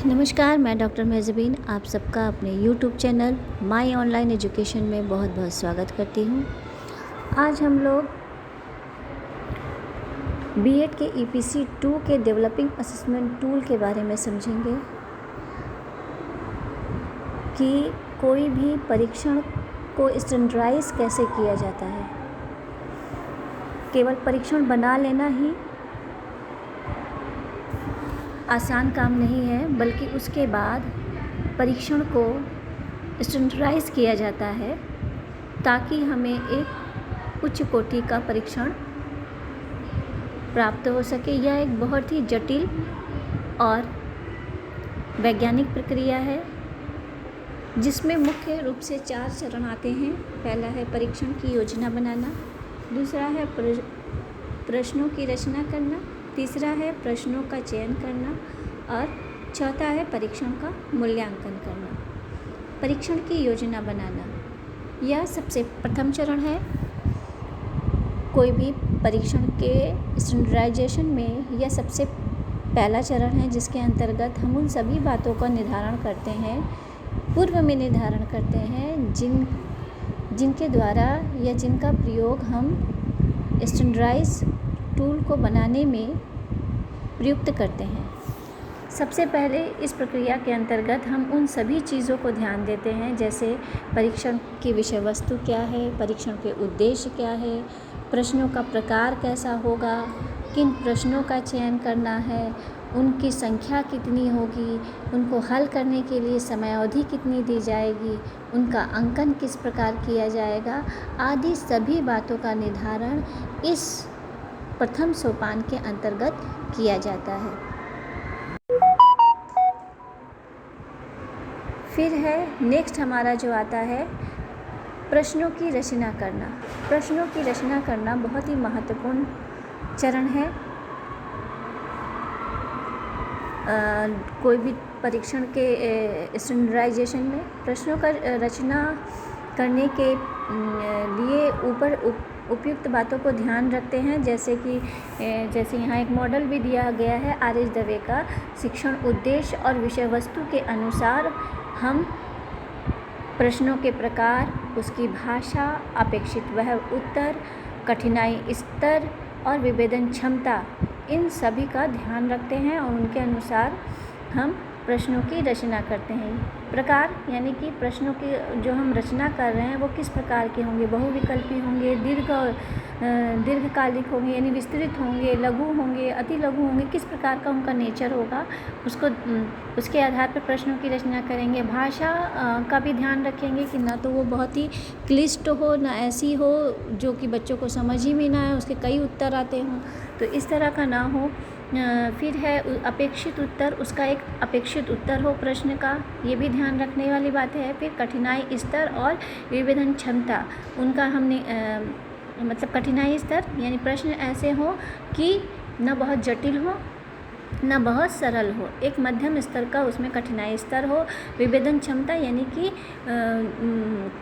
नमस्कार, मैं डॉक्टर मेज़बीन आप सबका अपने YouTube channel my online education में बहुत बहुत स्वागत करती हूँ। आज हम लोग बीएड के ईपीसी 2 के डेवलपिंग असेसमेंट टूल के बारे में समझेंगे कि कोई भी परीक्षण को स्टैंडर्डाइज कैसे किया जाता है। केवल परीक्षण बना लेना ही आसान काम नहीं है, बल्कि उसके बाद परीक्षण को स्टैंडर्डाइज किया जाता है ताकि हमें एक उच्च कोटि का परीक्षण प्राप्त हो सके। यह एक बहुत ही जटिल और वैज्ञानिक प्रक्रिया है जिसमें मुख्य रूप से 4 चरण आते हैं। पहला है परीक्षण की योजना बनाना, दूसरा है प्रश्नों की रचना करना, तीसरा है प्रश्नों का चयन करना और चौथा है परीक्षण का मूल्यांकन करना। परीक्षण की योजना बनाना यह सबसे प्रथम चरण है। कोई भी परीक्षण के स्टैंडर्डाइजेशन में यह सबसे पहला चरण है जिसके अंतर्गत हम उन सभी बातों का निर्धारण करते हैं, पूर्व में निर्धारण करते हैं जिनके द्वारा या जिनका प्रयोग हम स्टैंडर्डाइज टूल को बनाने में प्रयुक्त करते हैं। सबसे पहले इस प्रक्रिया के अंतर्गत हम उन सभी चीज़ों को ध्यान देते हैं, जैसे परीक्षण की विषय वस्तु क्या है, परीक्षण के उद्देश्य क्या है, प्रश्नों का प्रकार कैसा होगा, किन प्रश्नों का चयन करना है, उनकी संख्या कितनी होगी, उनको हल करने के लिए समयावधि कितनी दी जाएगी, उनका अंकन किस प्रकार किया जाएगा, आदि सभी बातों का निर्धारण इस प्रथम सोपान के अंतर्गत किया जाता है। फिर है नेक्स्ट हमारा जो आता है प्रश्नों की रचना करना। प्रश्नों की रचना करना बहुत ही महत्वपूर्ण चरण है। कोई भी परीक्षण के स्टैंडर्डाइजेशन में प्रश्नों का रचना करने के लिए ऊपर उपयुक्त बातों को ध्यान रखते हैं, जैसे यहाँ एक मॉडल भी दिया गया है आर.एस. दवे का। शिक्षण उद्देश्य और विषय वस्तु के अनुसार हम प्रश्नों के प्रकार, उसकी भाषा, अपेक्षित वह उत्तर, कठिनाई स्तर और विभेदन क्षमता, इन सभी का ध्यान रखते हैं और उनके अनुसार हम प्रश्नों की रचना करते हैं। प्रकार यानी कि प्रश्नों की जो हम रचना कर रहे हैं वो किस प्रकार के होंगे, बहुविकल्पी होंगे, दीर्घकालिक होंगे यानी विस्तृत होंगे, लघु होंगे, अति लघु होंगे, किस प्रकार का उनका नेचर होगा, उसके आधार पर प्रश्नों की रचना करेंगे। भाषा का भी ध्यान रखेंगे कि ना तो वो बहुत ही क्लिष्ट हो, ना ऐसी हो जो कि बच्चों को समझ ही में ना आए, उसके कई उत्तर आते हों, तो इस तरह का ना हो। फिर है अपेक्षित उत्तर, उसका एक अपेक्षित उत्तर हो प्रश्न का, ये भी ध्यान रखने वाली बात है। फिर कठिनाई स्तर और विभेदन क्षमता, उनका हमने मतलब कठिनाई स्तर यानी प्रश्न ऐसे हो कि न बहुत जटिल हो न बहुत सरल हो, एक मध्यम स्तर का उसमें कठिनाई स्तर हो। विभेदन क्षमता यानी कि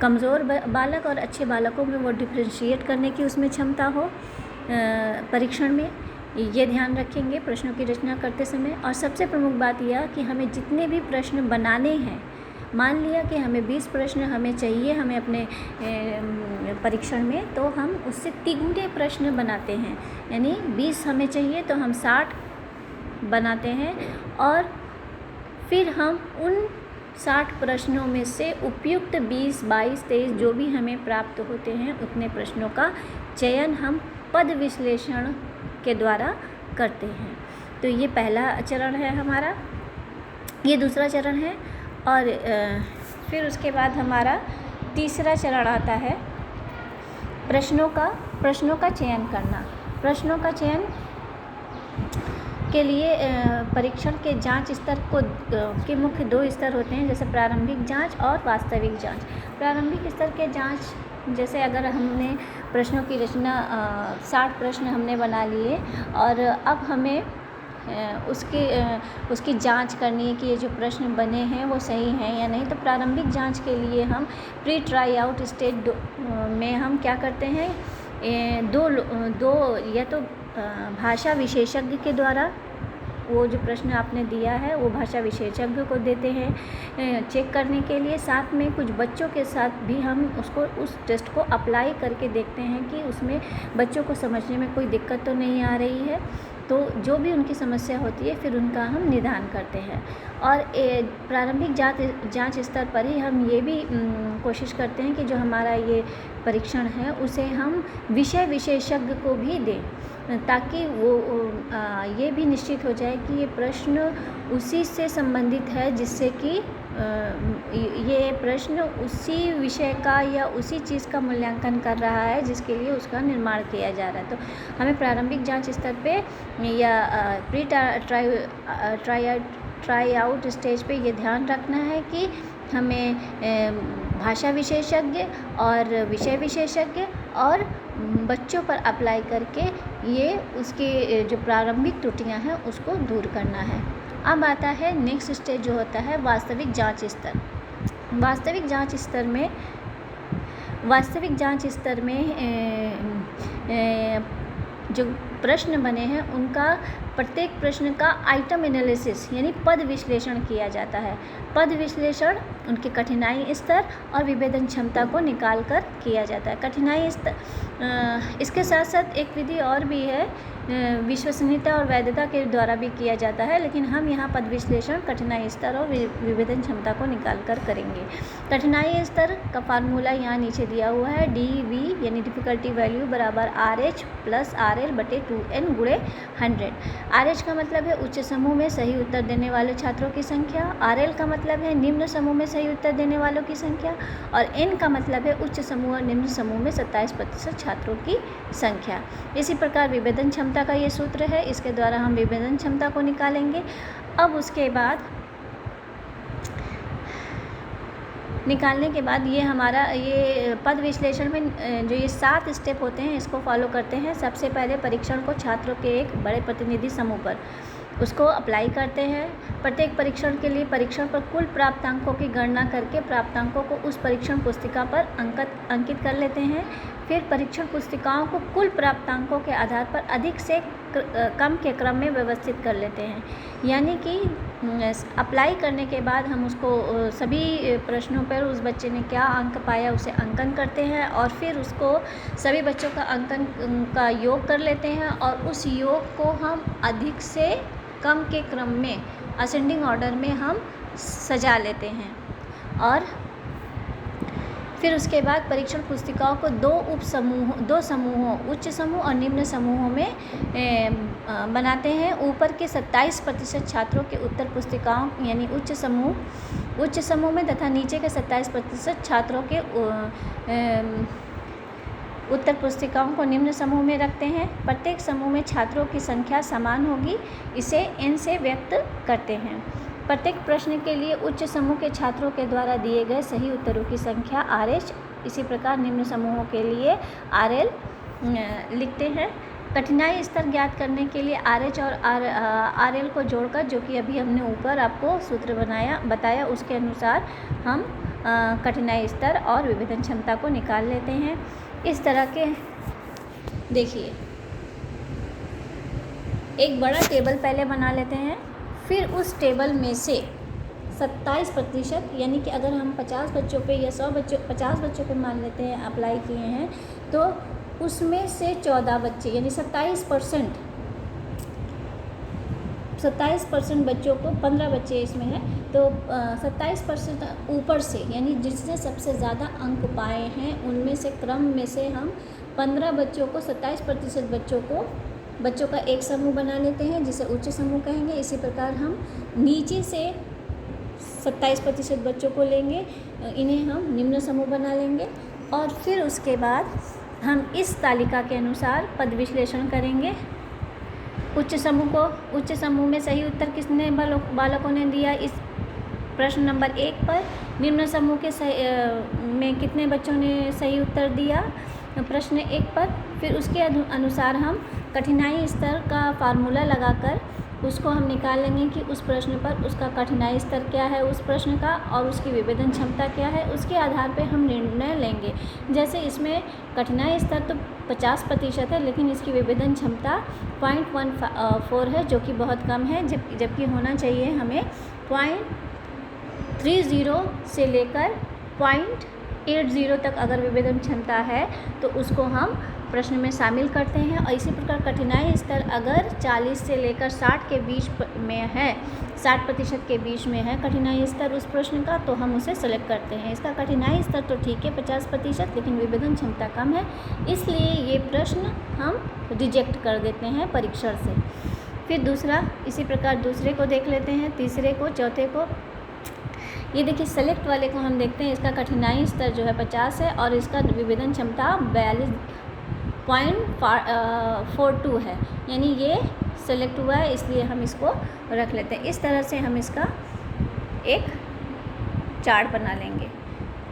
कमज़ोर बालक और अच्छे बालकों में वो डिफ्रेंशिएट करने की उसमें क्षमता हो परीक्षण में, ये ध्यान रखेंगे प्रश्नों की रचना करते समय। और सबसे प्रमुख बात यह कि हमें जितने भी प्रश्न बनाने हैं, मान लिया कि हमें 20 प्रश्न हमें चाहिए हमें अपने परीक्षण में, तो हम उससे तिगुने प्रश्न बनाते हैं, यानी 20 हमें चाहिए तो हम 60 बनाते हैं और फिर हम उन 60 प्रश्नों में से उपयुक्त 20, 22, 23 जो भी हमें प्राप्त होते हैं उतने प्रश्नों का चयन हम पद विश्लेषण के द्वारा करते हैं। तो ये पहला चरण है हमारा, ये दूसरा चरण है। और फिर उसके बाद हमारा तीसरा चरण आता है प्रश्नों का चयन करना। प्रश्नों का चयन के लिए परीक्षण के जांच स्तर के मुख्य 2 स्तर होते हैं, जैसे प्रारंभिक जांच और वास्तविक जांच। प्रारंभिक स्तर के जांच, जैसे अगर हमने प्रश्नों की रचना 60 प्रश्न हमने बना लिए और अब हमें उसकी जांच करनी है कि ये जो प्रश्न बने हैं वो सही हैं या नहीं, तो प्रारंभिक जांच के लिए हम प्री ट्राई आउट स्टेज में हम क्या करते हैं, दो या तो भाषा विशेषज्ञ के द्वारा वो जो प्रश्न आपने दिया है वो भाषा विशेषज्ञ को देते हैं चेक करने के लिए। साथ में कुछ बच्चों के साथ भी हम उसको उस टेस्ट को अप्लाई करके देखते हैं कि उसमें बच्चों को समझने में कोई दिक्कत तो नहीं आ रही है। तो जो भी उनकी समस्या होती है फिर उनका हम निदान करते हैं। और प्रारंभिक जांच स्तर पर ही हम ये भी कोशिश करते हैं कि जो हमारा ये परीक्षण है उसे हम विषय विशेषज्ञ को भी दें, ताकि वो ये भी निश्चित हो जाए कि ये प्रश्न उसी से संबंधित है जिससे कि ये प्रश्न उसी विषय का या उसी चीज़ का मूल्यांकन कर रहा है जिसके लिए उसका निर्माण किया जा रहा है। तो हमें प्रारंभिक जांच स्तर पे या प्री ट्राई आउट स्टेज पे ये ध्यान रखना है कि हमें भाषा विशेषज्ञ और विषय विशेषज्ञ और बच्चों पर अप्लाई करके ये उसकी जो प्रारंभिक त्रुटियां हैं उसको दूर करना है। अब आता है नेक्स्ट स्टेज जो होता है वास्तविक जांच स्तर। वास्तविक जांच स्तर में जो प्रश्न बने हैं उनका प्रत्येक प्रश्न का आइटम एनालिसिस यानी पद विश्लेषण किया जाता है। पद विश्लेषण उनके कठिनाई स्तर और विभेदन क्षमता को निकाल कर किया जाता है। कठिनाई स्तर इसके साथ साथ एक विधि और भी है, विश्वसनीयता और वैधता के द्वारा भी किया जाता है, लेकिन हम यहाँ पद विश्लेषण कठिनाई स्तर और विभेदन क्षमता को निकाल कर करेंगे। कठिनाई स्तर का फार्मूला यहाँ नीचे दिया हुआ है, DV यानी डिफ़िकल्टी वैल्यू बराबर RH प्लस RL बटे 2N गुणे 100। RH का मतलब है उच्च समूह में सही उत्तर देने वाले छात्रों की संख्या, RL का मतलब है निम्न समूह में सही उत्तर देने वालों की संख्या, और N का मतलब है उच्च समूह और निम्न समूह में 27% छात्रों की संख्या। इसी प्रकार विभेदन क्षमता का ये सूत्र है, इसके द्वारा हम विभेदन क्षमता को निकालेंगे। अब उसके बाद निकालने के बाद ये हमारा ये पद विश्लेषण में जो ये 7 स्टेप होते हैं इसको फॉलो करते हैं। सबसे पहले परीक्षण को छात्रों के एक बड़े प्रतिनिधि समूह पर उसको अप्लाई करते हैं। प्रत्येक परीक्षण के लिए परीक्षण पर कुल प्राप्तांकों की गणना करके प्राप्तांकों को उस परीक्षण पुस्तिका पर अंकित कर लेते हैं। फिर परीक्षण पुस्तिकाओं को कुल प्राप्तांकों के आधार पर अधिक से कम के क्रम में व्यवस्थित कर लेते हैं। यानी कि अप्लाई करने के बाद हम उसको सभी प्रश्नों पर उस बच्चे ने क्या अंक पाया उसे अंकन करते हैं, और फिर उसको सभी बच्चों का अंकन का योग कर लेते हैं, और उस योग को हम अधिक से कम के क्रम में असेंडिंग ऑर्डर में हम सजा लेते हैं। और फिर उसके बाद परीक्षण पुस्तिकाओं को दो समूहों उच्च समूह और निम्न समूहों में बनाते हैं। ऊपर के 27% छात्रों के उत्तर पुस्तिकाओं यानी उच्च समूह में तथा नीचे के 27% छात्रों के उत्तर पुस्तिकाओं को निम्न समूह में रखते हैं। प्रत्येक समूह में छात्रों की संख्या समान होगी, इसे N से व्यक्त करते हैं। प्रत्येक प्रश्न के लिए उच्च समूह के छात्रों के द्वारा दिए गए सही उत्तरों की संख्या RH, इसी प्रकार निम्न समूहों के लिए RL लिखते हैं। कठिनाई स्तर ज्ञात करने के लिए RH और RL को जोड़कर, जो कि अभी हमने ऊपर आपको सूत्र बताया उसके अनुसार हम कठिनाई स्तर और विभेदन क्षमता को निकाल लेते हैं। इस तरह के देखिए एक बड़ा टेबल पहले बना लेते हैं, फिर उस टेबल में से 27% यानी कि अगर हम 50 बच्चों पे या 50 बच्चों पे मान लेते हैं अप्लाई किए हैं, तो उसमें से 14 बच्चे यानी 27% बच्चों को, 15 बच्चे इसमें हैं तो 27% ऊपर से यानी जिसने सबसे ज़्यादा अंक पाए हैं उनमें से क्रम में से हम 15 बच्चों को 27% बच्चों का एक समूह बना लेते हैं जिसे उच्च समूह कहेंगे। इसी प्रकार हम नीचे से 27% बच्चों को लेंगे, इन्हें हम निम्न समूह बना लेंगे, और फिर उसके बाद हम इस तालिका के अनुसार पद विश्लेषण करेंगे। उच्च समूह में सही उत्तर कितने बालकों ने दिया इस प्रश्न नंबर 1 पर, निम्न समूह के में कितने बच्चों ने सही उत्तर दिया प्रश्न 1 पर। फिर उसके अनुसार हम कठिनाई स्तर का फार्मूला लगाकर उसको हम निकाल लेंगे कि उस प्रश्न पर उसका कठिनाई स्तर क्या है उस प्रश्न का और उसकी विवेदन क्षमता क्या है, उसके आधार पे हम निर्णय लेंगे। जैसे इसमें कठिनाई स्तर तो 50% है, लेकिन इसकी विवेदन क्षमता 0.14 है, जो कि बहुत कम है, जबकि होना चाहिए हमें 0.30 से लेकर 0.80 तक अगर विवेदन क्षमता है तो उसको हम प्रश्न में शामिल करते हैं। और इसी प्रकार कठिनाई स्तर अगर 40 से लेकर 60 के बीच में है, 60% के बीच में है कठिनाई स्तर उस प्रश्न का, तो हम उसे सेलेक्ट करते हैं। इसका कठिनाई स्तर तो ठीक है 50%, लेकिन विवेदन क्षमता कम है, इसलिए ये प्रश्न हम रिजेक्ट कर देते हैं परीक्षण से। फिर दूसरा, इसी प्रकार दूसरे को देख लेते हैं, तीसरे को, चौथे को। ये देखिए सेलेक्ट वाले को हम देखते हैं, इसका कठिनाई स्तर जो है 50 है और इसका विवेदन क्षमता 42.42 है, यानी ये सेलेक्ट हुआ है, इसलिए हम इसको रख लेते हैं। इस तरह से हम इसका एक चार्ट बना लेंगे।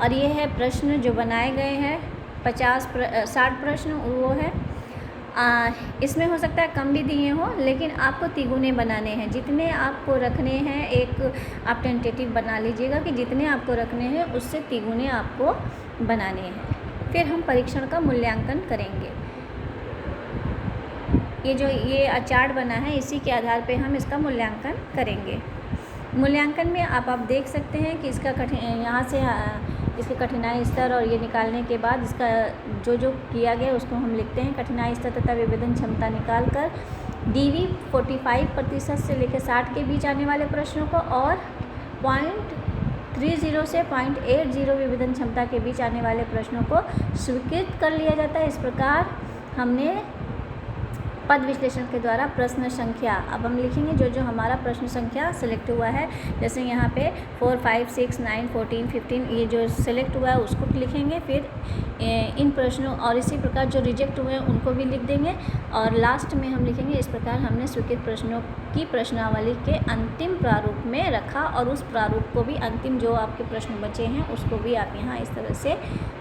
और ये है प्रश्न जो बनाए गए हैं 60 प्रश्न वो है। इसमें हो सकता है कम भी दिए हों, लेकिन आपको तिगुने बनाने हैं, जितने आपको रखने हैं। एक आप टेंटेटिव बना लीजिएगा कि जितने आपको रखने हैं उससे तिगुने आपको बनाने हैं। फिर हम परीक्षण का मूल्यांकन करेंगे। ये चार्ट बना है, इसी के आधार पे हम इसका मूल्यांकन करेंगे। मूल्यांकन में आप देख सकते हैं कि इसका यहाँ से इसके कठिनाई स्तर और ये निकालने के बाद इसका जो किया गया उसको हम लिखते हैं। कठिनाई स्तर तथा विवेदन क्षमता निकाल कर DV 45% से लेकर 60 के बीच आने वाले प्रश्नों को और 0.30 से 0.80 विवेदन क्षमता के बीच आने वाले प्रश्नों को स्वीकृत कर लिया जाता है। इस प्रकार हमने पद विश्लेषण के द्वारा प्रश्न संख्या, अब हम लिखेंगे जो हमारा प्रश्न संख्या सेलेक्ट हुआ है। जैसे यहाँ पे 4, 5, 6, 9, 14, 15 ये जो सेलेक्ट हुआ है उसको लिखेंगे। फिर इन प्रश्नों और इसी प्रकार जो रिजेक्ट हुए हैं उनको भी लिख देंगे। और लास्ट में हम लिखेंगे इस प्रकार हमने स्वीकृत प्रश्नों की प्रश्नावली के अंतिम प्रारूप में रखा, और उस प्रारूप को भी अंतिम जो आपके प्रश्न बचे हैं उसको भी आप यहाँ इस तरह से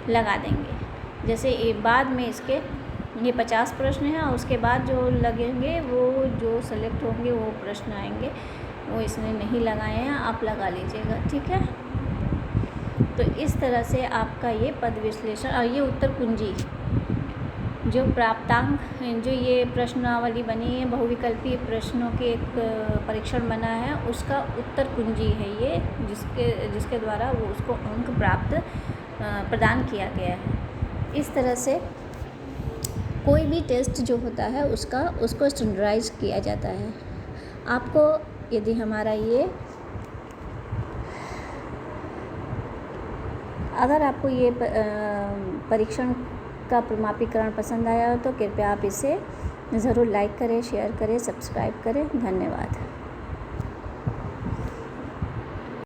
लगा देंगे। जैसे ये बाद में इसके ये 50 प्रश्न हैं और उसके बाद जो लगेंगे वो जो सेलेक्ट होंगे वो प्रश्न आएंगे, वो इसने नहीं लगाए हैं, आप लगा लीजिएगा, ठीक है। तो इस तरह से आपका ये पद विश्लेषण और ये उत्तर कुंजी जो प्राप्तांक जो ये प्रश्नावली बनी है, बहुविकल्पीय प्रश्नों के एक परीक्षण बना है, उसका उत्तर कुंजी है ये, जिसके द्वारा वो उसको अंक प्रदान किया गया है। इस तरह से कोई भी टेस्ट जो होता है उसको स्टैंडर्डाइज किया जाता है। आपको यदि हमारा अगर आपको ये परीक्षण का प्रमाणीकरण पसंद आया हो तो कृपया आप इसे ज़रूर लाइक करें, शेयर करें, सब्सक्राइब करें। धन्यवाद।